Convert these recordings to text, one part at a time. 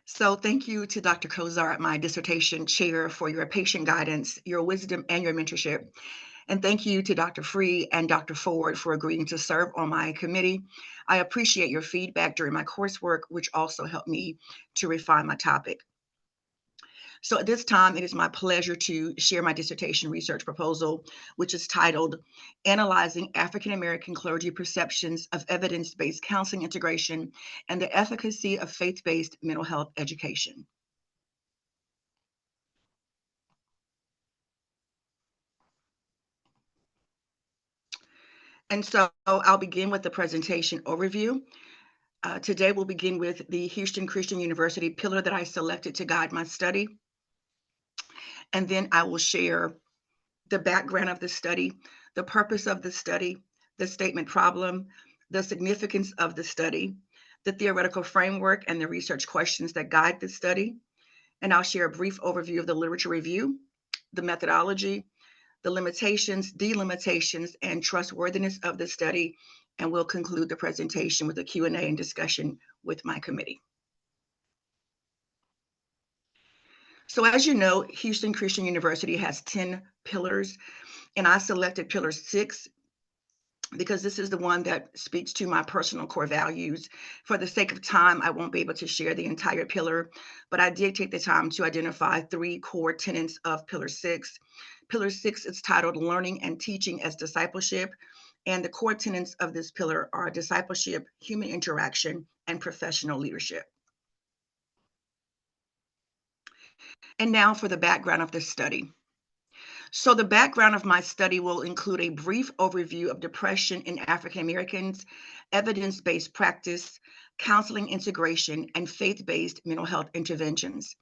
So thank you to Dr. Kozar, my dissertation chair, for your patient guidance, your wisdom, and your mentorship. And thank you to Dr. Free and Dr. Ford for agreeing to serve on my committee. I appreciate your feedback during my coursework, which also helped me to refine my topic. So at this time, it is my pleasure to share my dissertation research proposal, which is titled Analyzing African American Clergy Perceptions of Evidence-Based Counseling Integration and the Efficacy of Faith-Based Mental Health Education. And so I'll begin with the presentation overview. Today we'll begin with the Houston Christian University pillar that I selected to guide my study. And then I will share the background of the study, the purpose of the study, the statement problem, the significance of the study, the theoretical framework, and the research questions that guide the study. And I'll share a brief overview of the literature review, the methodology, the limitations, delimitations, and trustworthiness of the study, and we'll conclude the presentation with a Q&A and discussion with my committee. So as you know, Houston Christian University has 10 pillars, and I selected pillar 6 because this is the one that speaks to my personal core values. For the sake of time, I won't be able to share the entire pillar, but I did take the time to identify 3 core tenets of pillar 6. Pillar 6 is titled Learning and Teaching as Discipleship, and the core tenets of this pillar are discipleship, human interaction, and professional leadership. And now for the background of this study. So the background of my study will include a brief overview of depression in African Americans, evidence-based practice, counseling integration, and faith-based mental health interventions.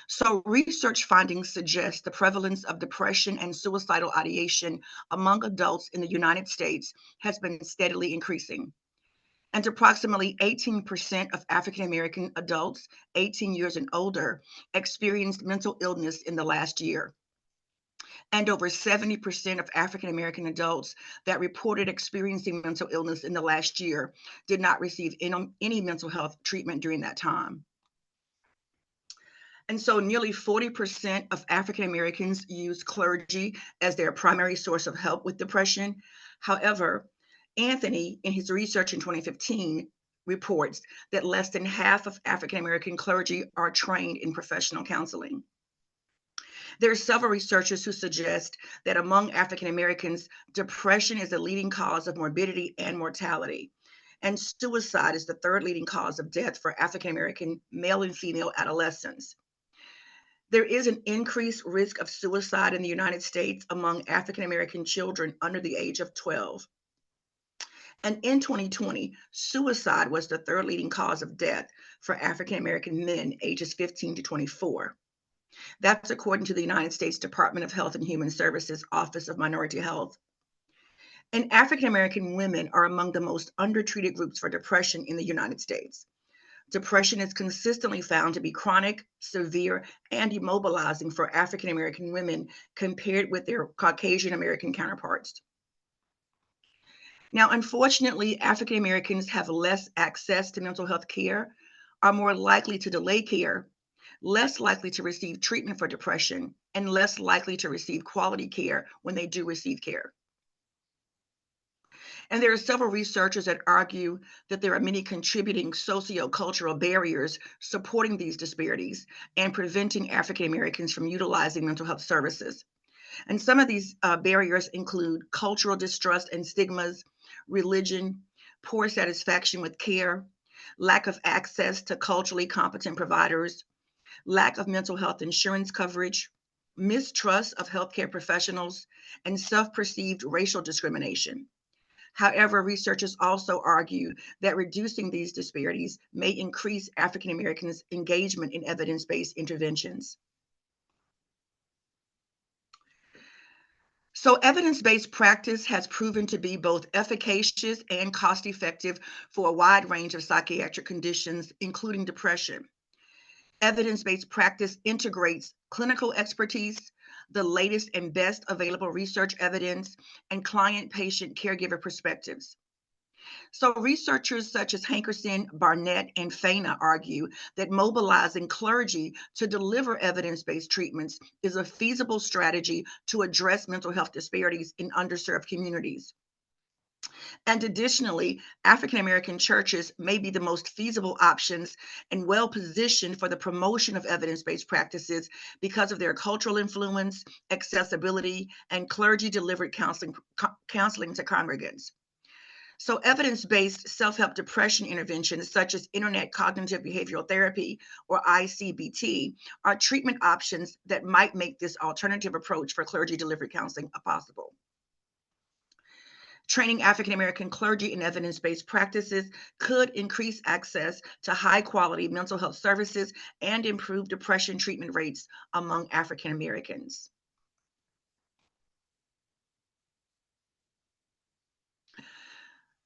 So research findings suggest the prevalence of depression and suicidal ideation among adults in the United States has been steadily increasing. And approximately 18% of African American adults 18 years and older experienced mental illness in the last year. And over 70% of African American adults that reported experiencing mental illness in the last year did not receive any mental health treatment during that time. And so nearly 40% of African Americans use clergy as their primary source of help with depression. However, Anthony, in his research in 2015, reports that less than half of African American clergy are trained in professional counseling. There are several researchers who suggest that among African Americans, depression is the leading cause of morbidity and mortality. And suicide is the third leading cause of death for African American male and female adolescents. There is an increased risk of suicide in the United States among African American children under the age of 12. And in 2020, suicide was the third leading cause of death for African American men ages 15 to 24. That's according to the United States Department of Health and Human Services Office of Minority Health. And African American women are among the most undertreated groups for depression in the United States. Depression is consistently found to be chronic, severe, and immobilizing for African American women compared with their Caucasian American counterparts. Now, unfortunately, African Americans have less access to mental health care, are more likely to delay care, less likely to receive treatment for depression, and less likely to receive quality care when they do receive care. And there are several researchers that argue that there are many contributing socio-cultural barriers supporting these disparities and preventing African Americans from utilizing mental health services. And some of these barriers include cultural distrust and stigmas, religion, poor satisfaction with care, lack of access to culturally competent providers, lack of mental health insurance coverage, mistrust of healthcare professionals, and self-perceived racial discrimination. However, researchers also argue that reducing these disparities may increase African Americans' engagement in evidence-based interventions. So evidence-based practice has proven to be both efficacious and cost-effective for a wide range of psychiatric conditions, including depression. Evidence-based practice integrates clinical expertise, the latest and best available research evidence, and client, patient, caregiver perspectives. So, researchers such as Hankerson, Barnett, and Faina argue that mobilizing clergy to deliver evidence based treatments is a feasible strategy to address mental health disparities in underserved communities. And additionally, African American churches may be the most feasible options and well positioned for the promotion of evidence based practices because of their cultural influence, accessibility, and clergy delivered counseling to congregants. So, evidence based self help depression interventions, such as Internet Cognitive Behavioral Therapy or ICBT, are treatment options that might make this alternative approach for clergy delivered counseling possible. Training African American clergy in evidence based practices could increase access to high quality mental health services and improve depression treatment rates among African Americans.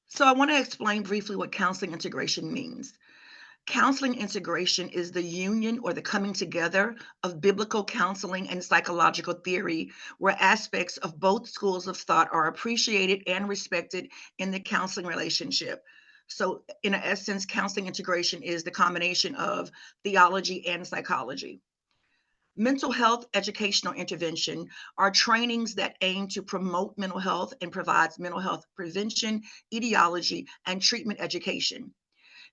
So, I want to explain briefly what counseling integration means. Counseling integration is the union or the coming together of biblical counseling and psychological theory, where aspects of both schools of thought are appreciated and respected in the counseling relationship. So, in essence, counseling integration is the combination of theology and psychology. Mental health educational intervention are trainings that aim to promote mental health and provides mental health prevention, etiology, and treatment education.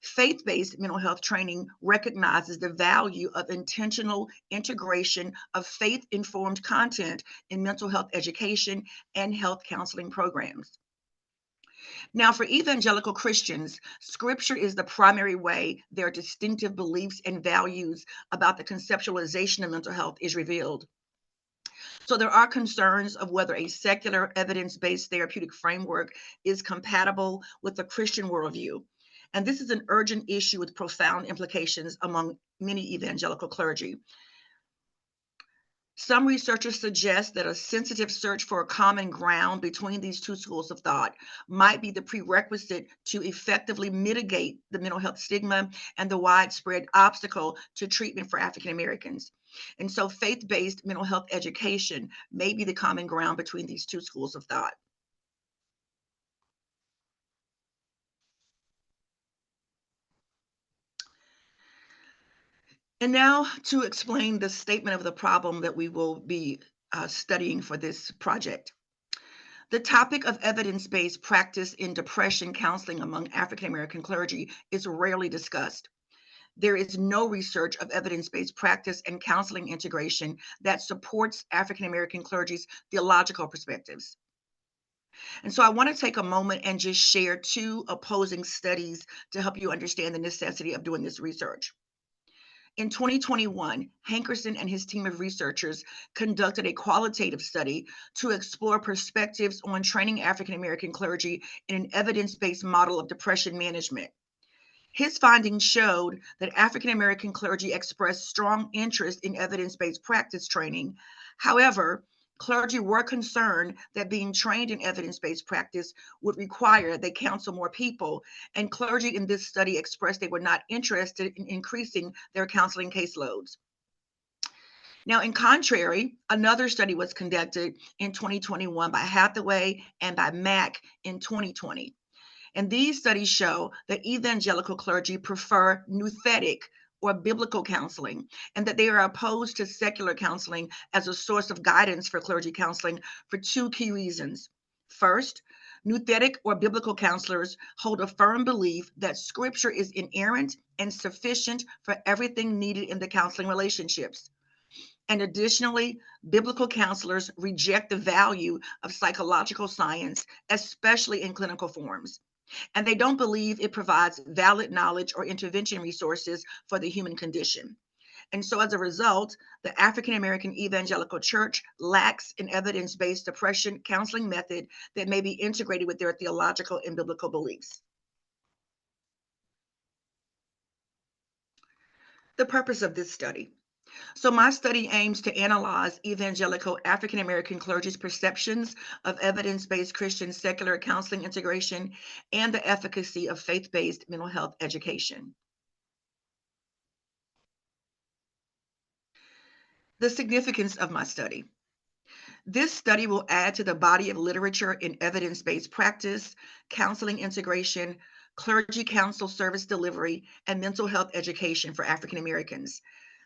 Faith-based mental health training recognizes the value of intentional integration of faith-informed content in mental health education and health counseling programs. Now, for evangelical Christians, scripture is the primary way their distinctive beliefs and values about the conceptualization of mental health is revealed. So there are concerns of whether a secular evidence-based therapeutic framework is compatible with the Christian worldview. And this is an urgent issue with profound implications among many evangelical clergy. Some researchers suggest that a sensitive search for a common ground between these two schools of thought might be the prerequisite to effectively mitigate the mental health stigma and the widespread obstacle to treatment for African Americans. And so, faith based mental health education may be the common ground between these two schools of thought. And now, to explain the statement of the problem that we will be studying for this project. The topic of evidence based practice in depression counseling among African American clergy is rarely discussed. There is no research of evidence based practice and counseling integration that supports African American clergy's theological perspectives. And so I want to take a moment and just share two opposing studies to help you understand the necessity of doing this research. In 2021, Hankerson and his team of researchers conducted a qualitative study to explore perspectives on training African American clergy in an evidence based model of depression management. His findings showed that African American clergy expressed strong interest in evidence based practice training. However, clergy were concerned that being trained in evidence based practice would require they counsel more people, and clergy in this study expressed they were not interested in increasing their counseling caseloads. Now, in contrary, another study was conducted in 2021 by Hathaway and by Mack in 2020. And these studies show that evangelical clergy prefer nouthetic or biblical counseling, and that they are opposed to secular counseling as a source of guidance for clergy counseling for two key reasons. First, nouthetic or biblical counselors hold a firm belief that scripture is inerrant and sufficient for everything needed in the counseling relationships. And additionally, biblical counselors reject the value of psychological science, especially in clinical forms, and they don't believe it provides valid knowledge or intervention resources for the human condition. And so, as a result, the African American Evangelical Church lacks an evidence based depression counseling method that may be integrated with their theological and biblical beliefs. The purpose of this study. So, my study aims to analyze evangelical African American clergy's perceptions of evidence based Christian secular counseling integration and the efficacy of faith based mental health education. The significance of my study. This study will add to the body of literature in evidence-based practice, counseling integration, clergy counsel service delivery, and mental health education for African Americans.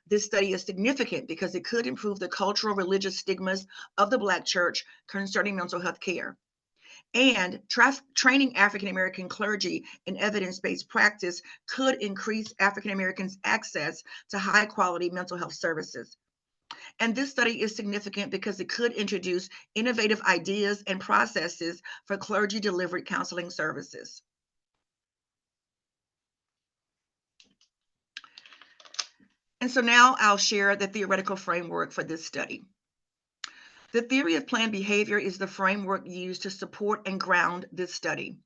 This study is significant because it could improve the cultural religious stigmas of the Black church concerning mental health care. And training African American clergy in evidence based practice could increase African Americans' access to high quality mental health services. And this study is significant because it could introduce innovative ideas and processes for clergy delivered counseling services. And so now I'll share the theoretical framework for this study. The theory of planned behavior is the framework used to support and ground this study.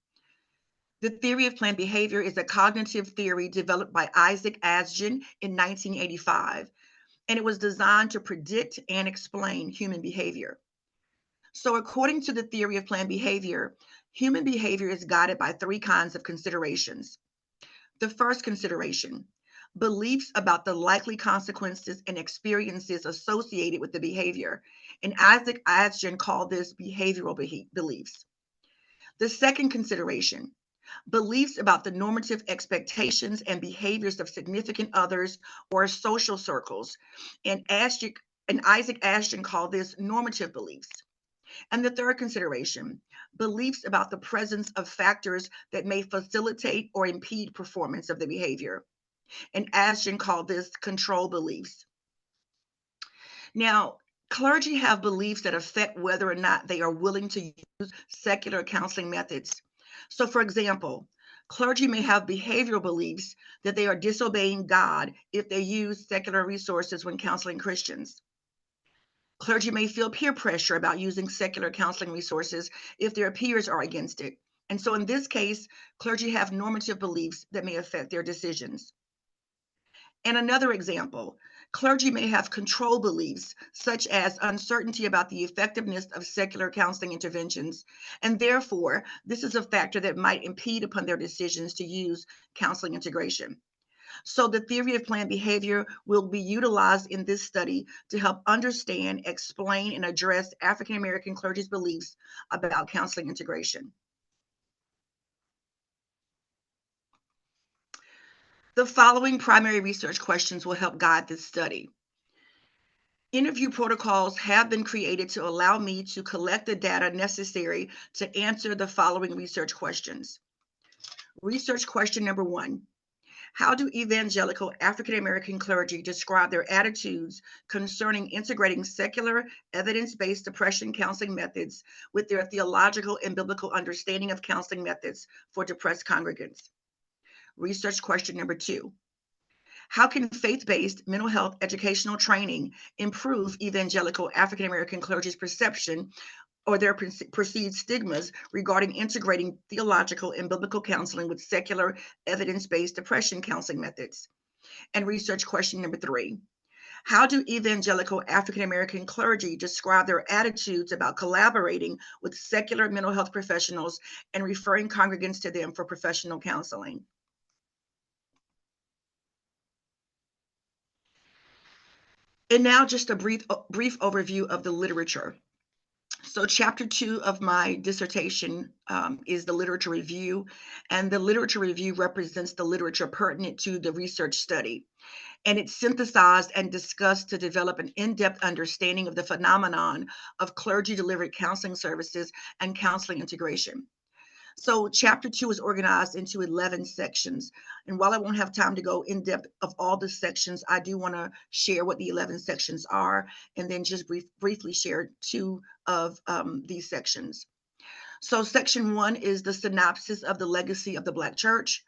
The theory of planned behavior is a cognitive theory developed by Isaac Ashton in 1985, and it was designed to predict and explain human behavior. So according to the theory of planned behavior, human behavior is guided by three kinds of considerations. The first consideration, beliefs about the likely consequences and experiences associated with the behavior. And Isaac Ashton called this behavioral beliefs. The second consideration, beliefs about the normative expectations and behaviors of significant others or social circles. And Isaac Ashton called this normative beliefs. And the third consideration, beliefs about the presence of factors that may facilitate or impede performance of the behavior. And Ashton called this control beliefs. Now, clergy have beliefs that affect whether or not they are willing to use secular counseling methods. So, for example, clergy may have behavioral beliefs that they are disobeying God if they use secular resources when counseling Christians. Clergy may feel peer pressure about using secular counseling resources if their peers are against it. And so in this case, clergy have normative beliefs that may affect their decisions. And another example, clergy may have control beliefs, such as uncertainty about the effectiveness of secular counseling interventions. And therefore, this is a factor that might impede upon their decisions to use counseling integration. So the theory of planned behavior will be utilized in this study to help understand, explain, and address African American clergy's beliefs about counseling integration. The following primary research questions will help guide this study. Interview protocols have been created to allow me to collect the data necessary to answer the following research questions. Research question number 1. How do evangelical African American clergy describe their attitudes concerning integrating secular, evidence-based depression counseling methods with their theological and biblical understanding of counseling methods for depressed congregants? Research question number 2. How can faith-based mental health educational training improve evangelical African American clergy's perception or their perceived stigmas regarding integrating theological and biblical counseling with secular evidence-based depression counseling methods? And research question number 3. How do evangelical African American clergy describe their attitudes about collaborating with secular mental health professionals and referring congregants to them for professional counseling? And now just a brief overview of the literature. So chapter 2 of my dissertation is the literature review, and the literature review represents the literature pertinent to the research study. And it's synthesized and discussed to develop an in-depth understanding of the phenomenon of clergy-delivered counseling services and counseling integration. So chapter 2 is organized into 11 sections. And while I won't have time to go in depth of all the sections, I do want to share what the 11 sections are and then just briefly share 2 of these sections. So section 1 is the synopsis of the legacy of the Black church,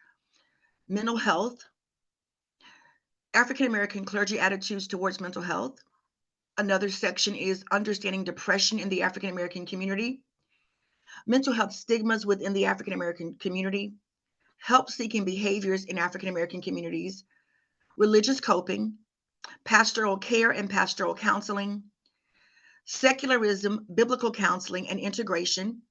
mental health, African American clergy attitudes towards mental health. Another section is understanding depression in the African American community, mental health stigmas within the African American community, help-seeking behaviors in African American communities, religious coping, pastoral care and pastoral counseling, secularism, biblical counseling and integration,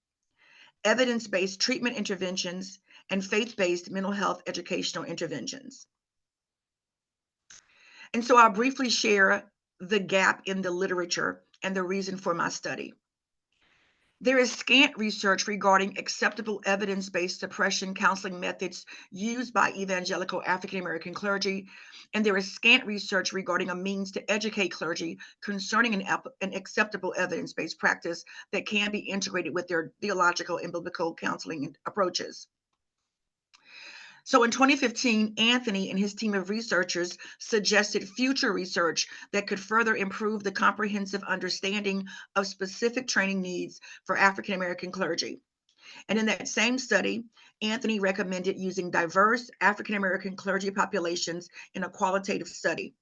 evidence-based treatment interventions, and faith-based mental health educational interventions. And so I'll briefly share the gap in the literature and the reason for my study. There is scant research regarding acceptable evidence-based suppression counseling methods used by evangelical African American clergy, and there is scant research regarding a means to educate clergy concerning an acceptable evidence-based practice that can be integrated with their theological and biblical counseling approaches. So in 2015, Anthony and his team of researchers suggested future research that could further improve the comprehensive understanding of specific training needs for African American clergy. And in that same study, Anthony recommended using diverse African American clergy populations in a qualitative study.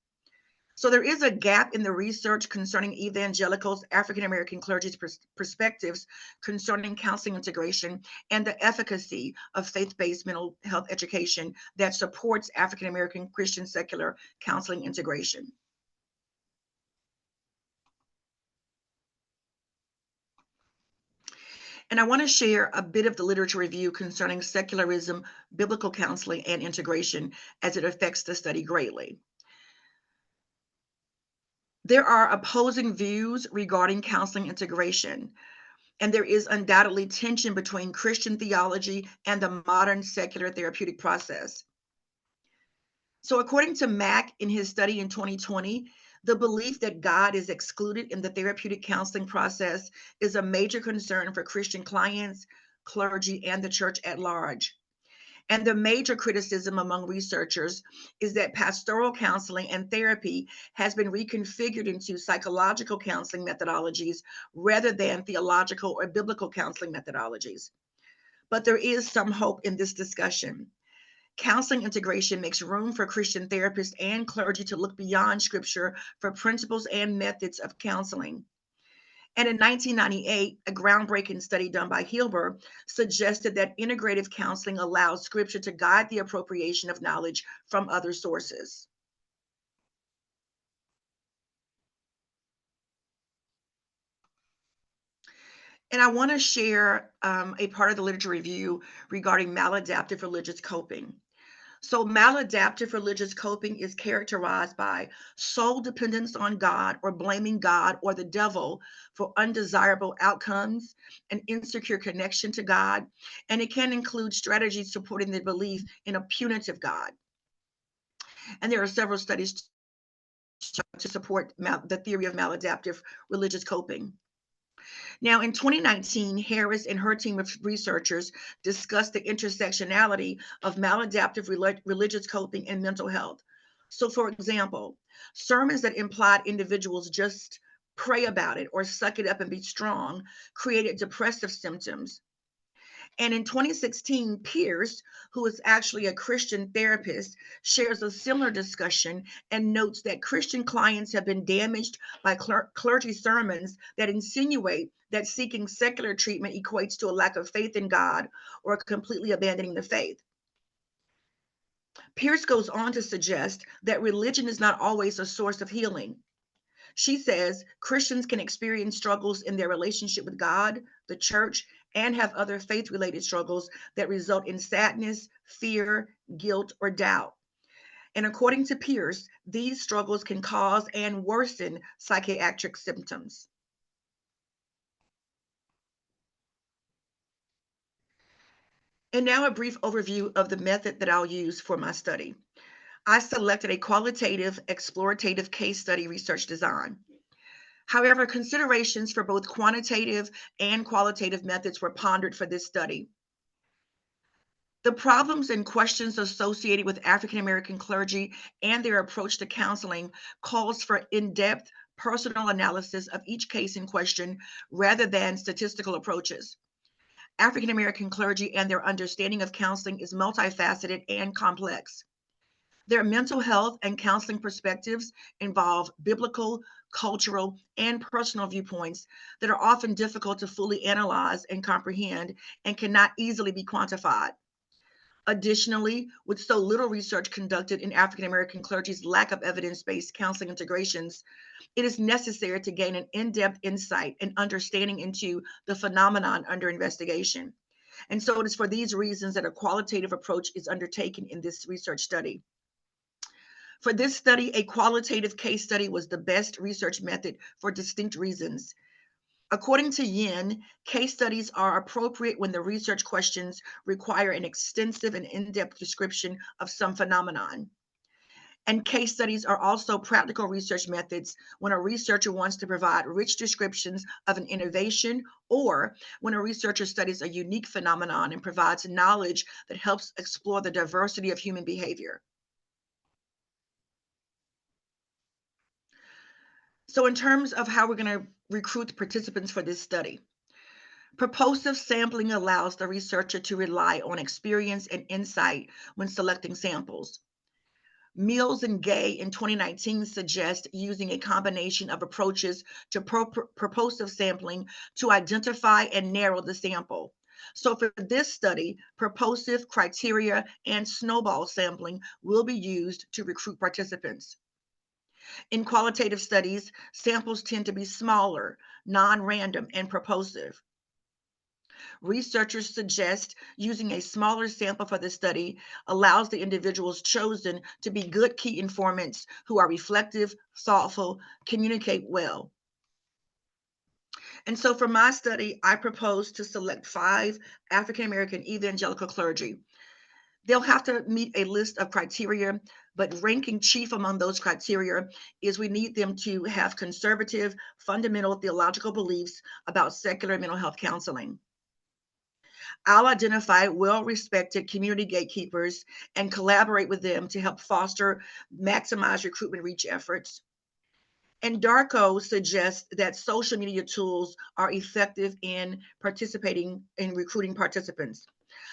So there is a gap in the research concerning evangelicals, African American clergy's perspectives concerning counseling integration and the efficacy of faith-based mental health education that supports African American Christian secular counseling integration. And I want to share a bit of the literature review concerning secularism, biblical counseling, and integration as it affects the study greatly. There are opposing views regarding counseling integration, and there is undoubtedly tension between Christian theology and the modern secular therapeutic process. So according to Mack in his study in 2020, the belief that God is excluded in the therapeutic counseling process is a major concern for Christian clients, clergy, and the church at large. And the major criticism among researchers is that pastoral counseling and therapy has been reconfigured into psychological counseling methodologies rather than theological or biblical counseling methodologies. But there is some hope in this discussion. Counseling integration makes room for Christian therapists and clergy to look beyond Scripture for principles and methods of counseling. And in 1998, a groundbreaking study done by Hilber suggested that integrative counseling allows Scripture to guide the appropriation of knowledge from other sources. And I want to share a part of the literature review regarding maladaptive religious coping. So maladaptive religious coping is characterized by sole dependence on God or blaming God or the devil for undesirable outcomes, an insecure connection to God, and it can include strategies supporting the belief in a punitive God. And there are several studies to support the theory of maladaptive religious coping. Now, in 2019, Harris and her team of researchers discussed the intersectionality of maladaptive religious coping and mental health. So, for example, sermons that implied individuals just pray about it or suck it up and be strong created depressive symptoms. And in 2016, Pierce, who is actually a Christian therapist, shares a similar discussion and notes that Christian clients have been damaged by clergy sermons that insinuate that seeking secular treatment equates to a lack of faith in God or completely abandoning the faith. Pierce goes on to suggest that religion is not always a source of healing. She says Christians can experience struggles in their relationship with God, the church, and have other faith-related struggles that result in sadness, fear, guilt, or doubt. And according to Pierce, these struggles can cause and worsen psychiatric symptoms. And now a brief overview of the method that I'll use for my study. I selected a qualitative, explorative case study research design. However, considerations for both quantitative and qualitative methods were pondered for this study. The problems and questions associated with African American clergy and their approach to counseling calls for in-depth personal analysis of each case in question rather than statistical approaches. African American clergy and their understanding of counseling is multifaceted and complex. Their mental health and counseling perspectives involve biblical, cultural, and personal viewpoints that are often difficult to fully analyze and comprehend and cannot easily be quantified. Additionally, with so little research conducted in African American clergy's lack of evidence-based counseling integrations, it is necessary to gain an in-depth insight and understanding into the phenomenon under investigation. And so it is for these reasons that a qualitative approach is undertaken in this research study. For this study, a qualitative case study was the best research method for distinct reasons. According to Yin, case studies are appropriate when the research questions require an extensive and in-depth description of some phenomenon. And case studies are also practical research methods when a researcher wants to provide rich descriptions of an innovation, or when a researcher studies a unique phenomenon and provides knowledge that helps explore the diversity of human behavior. So in terms of how we're going to recruit participants for this study, purposive sampling allows the researcher to rely on experience and insight when selecting samples. Mills and Gay in 2019 suggest using a combination of approaches to purposive sampling to identify and narrow the sample. So for this study, purposive criteria and snowball sampling will be used to recruit participants. In qualitative studies, samples tend to be smaller, non-random, and purposive. Researchers suggest using a smaller sample for the study allows the individuals chosen to be good key informants who are reflective, thoughtful, communicate well. And so for my study, I propose to select 5 African American evangelical clergy. They'll have to meet a list of criteria, but ranking chief among those criteria is we need them to have conservative, fundamental theological beliefs about secular mental health counseling. I'll identify well-respected community gatekeepers and collaborate with them to help foster, maximize recruitment reach efforts. And Darko suggests that social media tools are effective in participating in recruiting participants.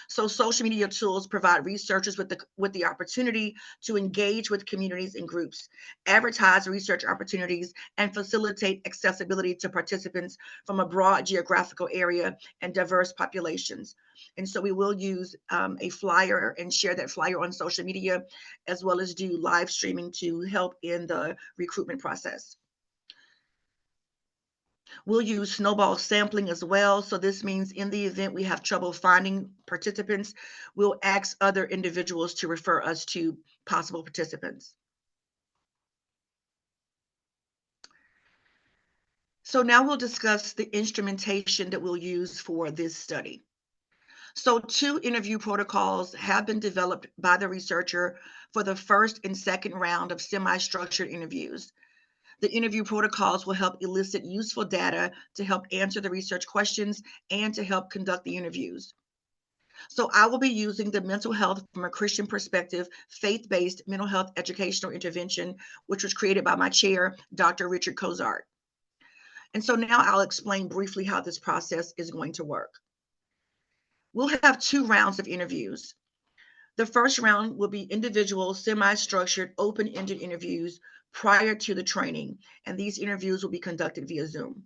So social media tools provide researchers with the opportunity to engage with communities and groups, advertise research opportunities, and facilitate accessibility to participants from a broad geographical area and diverse populations. And so we will use a flyer and share that flyer on social media, as well as do live streaming to help in the recruitment process. We'll use snowball sampling as well. So this means in the event we have trouble finding participants, we'll ask other individuals to refer us to possible participants. So now we'll discuss the instrumentation that we'll use for this study. So 2 interview protocols have been developed by the researcher for the first and second round of semi-structured interviews. The interview protocols will help elicit useful data to help answer the research questions and to help conduct the interviews. So I will be using the mental health from a Christian perspective, faith-based mental health educational intervention, which was created by my chair, Dr. Richard Cozart. And so now I'll explain briefly how this process is going to work. We'll have 2 rounds of interviews. The first round will be individual, semi-structured, open-ended interviews prior to the training, and these interviews will be conducted via Zoom.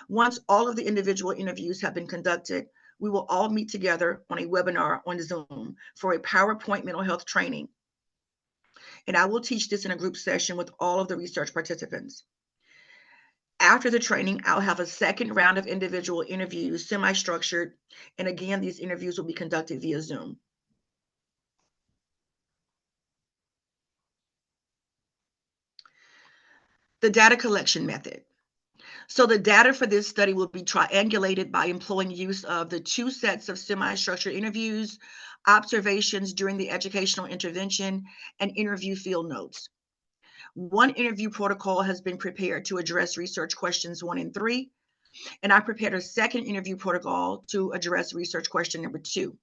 Once all of the individual interviews have been conducted, we will all meet together on a webinar on Zoom for a PowerPoint mental health training. And I will teach this in a group session with all of the research participants. After the training, I'll have a second round of individual interviews, semi-structured, and again, these interviews will be conducted via Zoom. The data collection method. So the data for this study will be triangulated by employing use of the 2 sets of semi-structured interviews, observations during the educational intervention, and interview field notes. 1 interview protocol has been prepared to address research questions 1 and 3, and I prepared a second interview protocol to address research question number 2.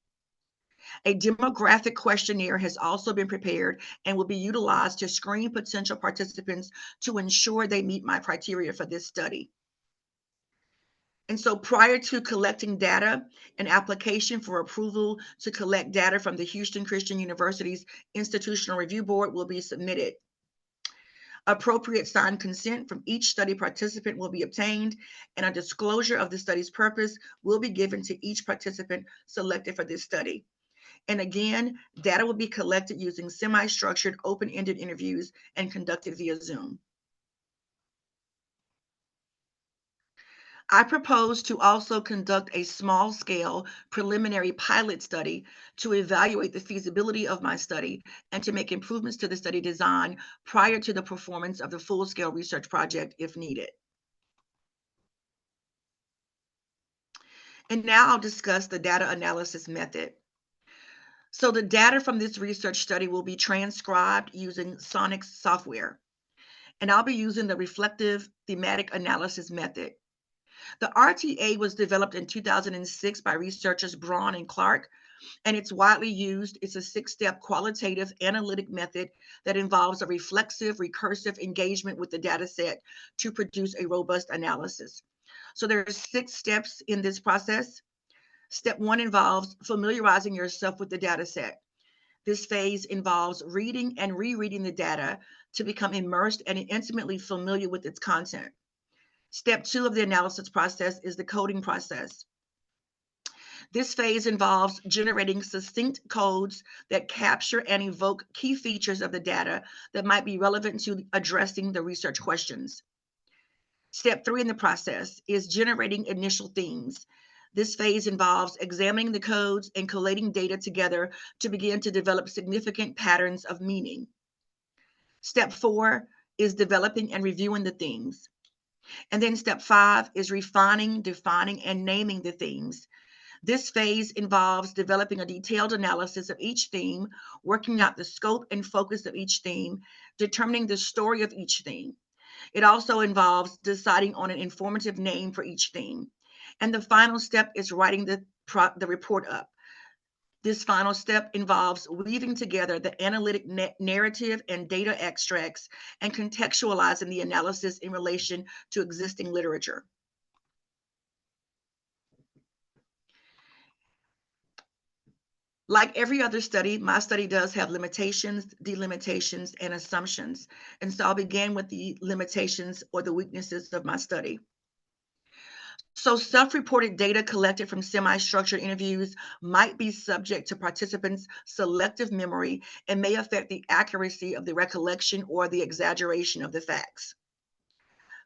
A demographic questionnaire has also been prepared and will be utilized to screen potential participants to ensure they meet my criteria for this study. And so prior to collecting data, an application for approval to collect data from the Houston Christian University's Institutional Review Board will be submitted. Appropriate signed consent from each study participant will be obtained, and a disclosure of the study's purpose will be given to each participant selected for this study. And again, data will be collected using semi-structured, open-ended interviews and conducted via Zoom. I propose to also conduct a small-scale preliminary pilot study to evaluate the feasibility of my study and to make improvements to the study design prior to the performance of the full-scale research project if needed. And now I'll discuss the data analysis method. So the data from this research study will be transcribed using Sonic software, and I'll be using the reflective thematic analysis method. The RTA was developed in 2006 by researchers Braun and Clark, and it's widely used. It's a 6-step qualitative analytic method that involves a reflexive, recursive engagement with the data set to produce a robust analysis. So there are 6 steps in this process. Step 1 involves familiarizing yourself with the data set. This phase involves reading and rereading the data to become immersed and intimately familiar with its content. Step 2 of the analysis process is the coding process. This phase involves generating succinct codes that capture and evoke key features of the data that might be relevant to addressing the research questions. Step 3 in the process is generating initial themes. This phase involves examining the codes and collating data together to begin to develop significant patterns of meaning. Step 4 is developing and reviewing the themes. And then step 5 is refining, defining, and naming the themes. This phase involves developing a detailed analysis of each theme, working out the scope and focus of each theme, determining the story of each theme. It also involves deciding on an informative name for each theme. And the final step is writing the report up. This final step involves weaving together the analytic narrative and data extracts and contextualizing the analysis in relation to existing literature. Like every other study, my study does have limitations, delimitations, and assumptions. And so I'll begin with the limitations or the weaknesses of my study. So self-reported data collected from semi-structured interviews might be subject to participants' selective memory and may affect the accuracy of the recollection or the exaggeration of the facts.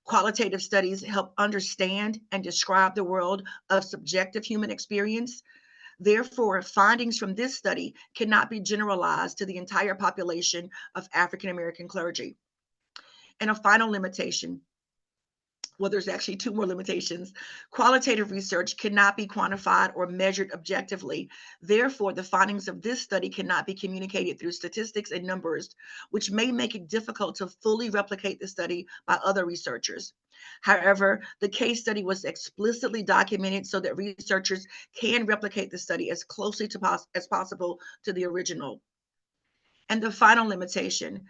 Qualitative studies help understand and describe the world of subjective human experience. Therefore, findings from this study cannot be generalized to the entire population of African American clergy. And a final limitation, well, there's actually 2 more limitations. Qualitative research cannot be quantified or measured objectively. Therefore, the findings of this study cannot be communicated through statistics and numbers, which may make it difficult to fully replicate the study by other researchers. However, the case study was explicitly documented so that researchers can replicate the study as closely as possible to the original. And the final limitation,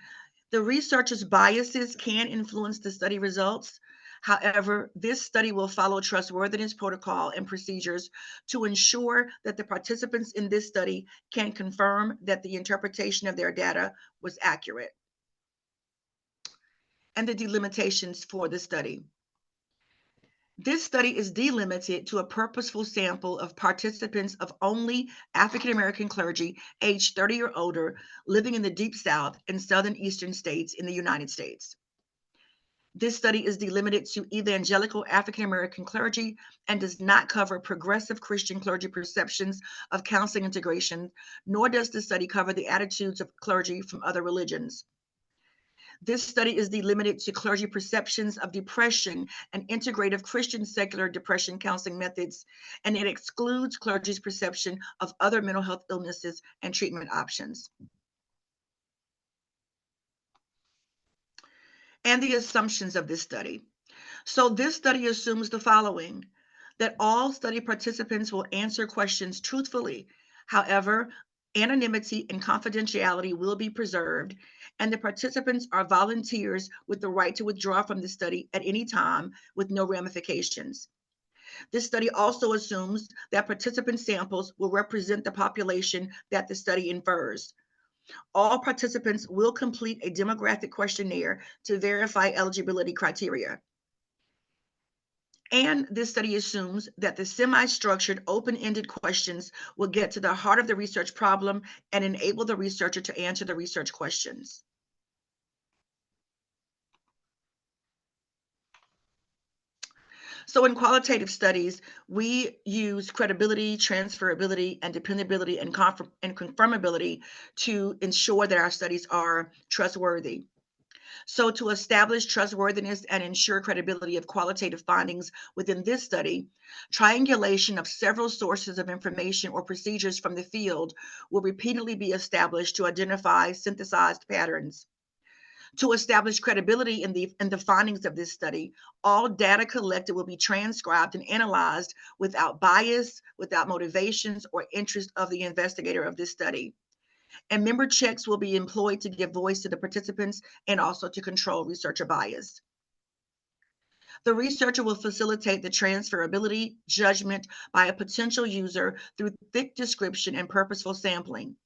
the researcher's biases can influence the study results. However, this study will follow trustworthiness protocol and procedures to ensure that the participants in this study can confirm that the interpretation of their data was accurate. And the delimitations for the study. This study is delimited to a purposeful sample of participants of only African American clergy aged 30 or older living in the Deep South and Southern Eastern states in the United States. This study is delimited to evangelical African American clergy and does not cover progressive Christian clergy perceptions of counseling integration, nor does the study cover the attitudes of clergy from other religions. This study is delimited to clergy perceptions of depression and integrative Christian secular depression counseling methods, and it excludes clergy's perception of other mental health illnesses and treatment options. And the assumptions of this study. So this study assumes the following: that all study participants will answer questions truthfully. However, anonymity and confidentiality will be preserved, and the participants are volunteers with the right to withdraw from the study at any time with no ramifications. This study also assumes that participant samples will represent the population that the study infers. All participants will complete a demographic questionnaire to verify eligibility criteria. And this study assumes that the semi-structured, open-ended questions will get to the heart of the research problem and enable the researcher to answer the research questions. So in qualitative studies, we use credibility, transferability, and dependability and confirmability to ensure that our studies are trustworthy. So to establish trustworthiness and ensure credibility of qualitative findings within this study, triangulation of several sources of information or procedures from the field will repeatedly be established to identify synthesized patterns. To establish credibility in the findings of this study, all data collected will be transcribed and analyzed without bias, without motivations or interest of the investigator of this study. And member checks will be employed to give voice to the participants and also to control researcher bias. The researcher will facilitate the transferability judgment by a potential user through thick description and purposeful sampling.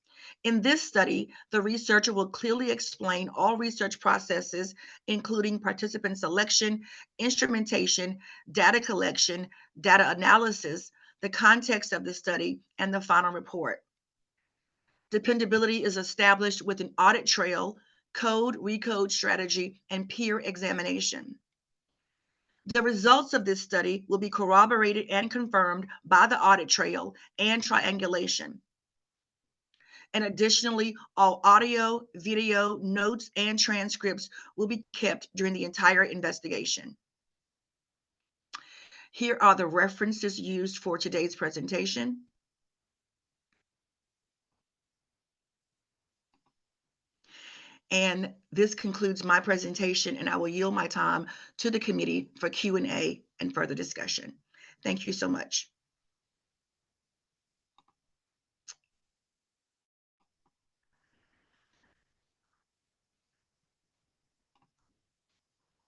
In this study, the researcher will clearly explain all research processes, including participant selection, instrumentation, data collection, data analysis, the context of the study, and the final report. Dependability is established with an audit trail, code, recode strategy, and peer examination. The results of this study will be corroborated and confirmed by the audit trail and triangulation. And additionally, all audio, video, notes, and transcripts will be kept during the entire investigation. Here are the references used for today's presentation. And this concludes my presentation, and I will yield my time to the committee for Q&A and further discussion. Thank you so much.